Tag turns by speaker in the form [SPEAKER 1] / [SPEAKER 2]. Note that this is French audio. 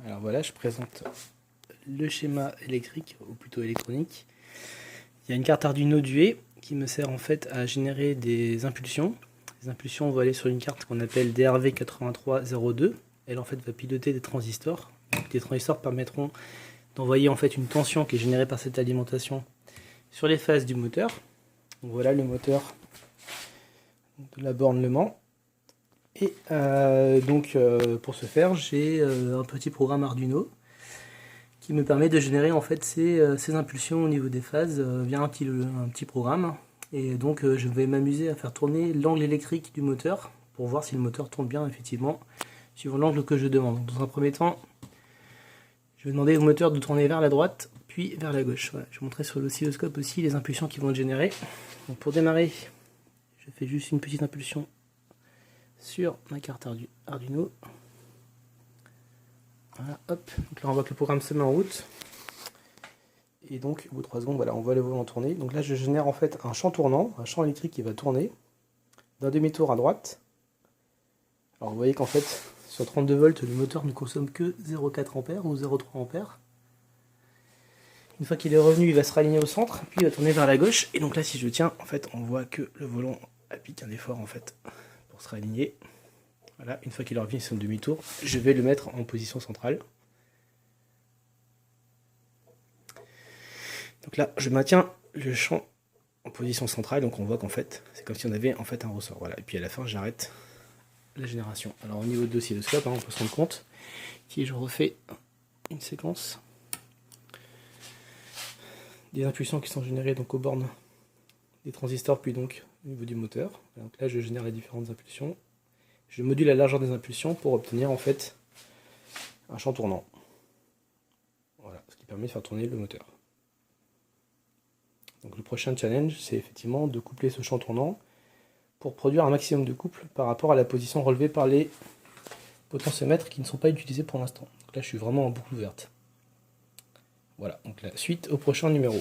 [SPEAKER 1] Alors voilà, je présente le schéma électrique, ou plutôt électronique. Il y a une carte Arduino Due qui me sert en fait à générer des impulsions. Les impulsions vont aller sur une carte qu'on appelle DRV8302. Elle en fait va piloter des transistors. Donc, les transistors permettront d'envoyer en fait une tension qui est générée par cette alimentation sur les phases du moteur. Donc voilà le moteur de la borne Le Mans. Et pour ce faire, j'ai un petit programme Arduino qui me permet de générer en fait ces impulsions au niveau des phases via un petit programme. Et donc je vais m'amuser à faire tourner l'angle électrique du moteur pour voir si le moteur tourne bien effectivement suivant l'angle que je demande. Donc, dans un premier temps, je vais demander au moteur de tourner vers la droite puis vers la gauche. Voilà. Je vais montrer sur l'oscilloscope aussi les impulsions qui vont être générées. Donc, pour démarrer, je fais juste une petite impulsion sur ma carte Arduino. Voilà, hop. Donc là on voit que le programme se met en route. Et donc au bout de 3 secondes, voilà, on voit le volant tourner. Donc là je génère en fait un champ tournant, un champ électrique qui va tourner d'un demi-tour à droite. Alors vous voyez qu'en fait sur 32 volts le moteur ne consomme que 0,4 A ou 0,3 A. Une fois qu'il est revenu, il va se réaligner au centre, puis il va tourner vers la gauche. Et donc là si je tiens, en fait on voit que le volant applique un effort en fait pour se réaligner. Voilà, une fois qu'il est revenu sur le demi-tour, je vais le mettre en position centrale. Donc là, je maintiens le champ en position centrale, donc on voit qu'en fait, c'est comme si on avait en fait un ressort. Voilà, et puis à la fin, j'arrête la génération. Alors au niveau de l'oscilloscope, on peut se rendre compte, si je refais une séquence des impulsions qui sont générées donc aux bornes des transistors, puis donc au niveau du moteur. Donc là, je génère les différentes impulsions. Je module la largeur des impulsions pour obtenir en fait un champ tournant. Voilà, ce qui permet de faire tourner le moteur. Donc le prochain challenge, c'est effectivement de coupler ce champ tournant pour produire un maximum de couple par rapport à la position relevée par les potentiomètres qui ne sont pas utilisés pour l'instant. Donc là, je suis vraiment en boucle ouverte. Voilà, donc la suite au prochain numéro.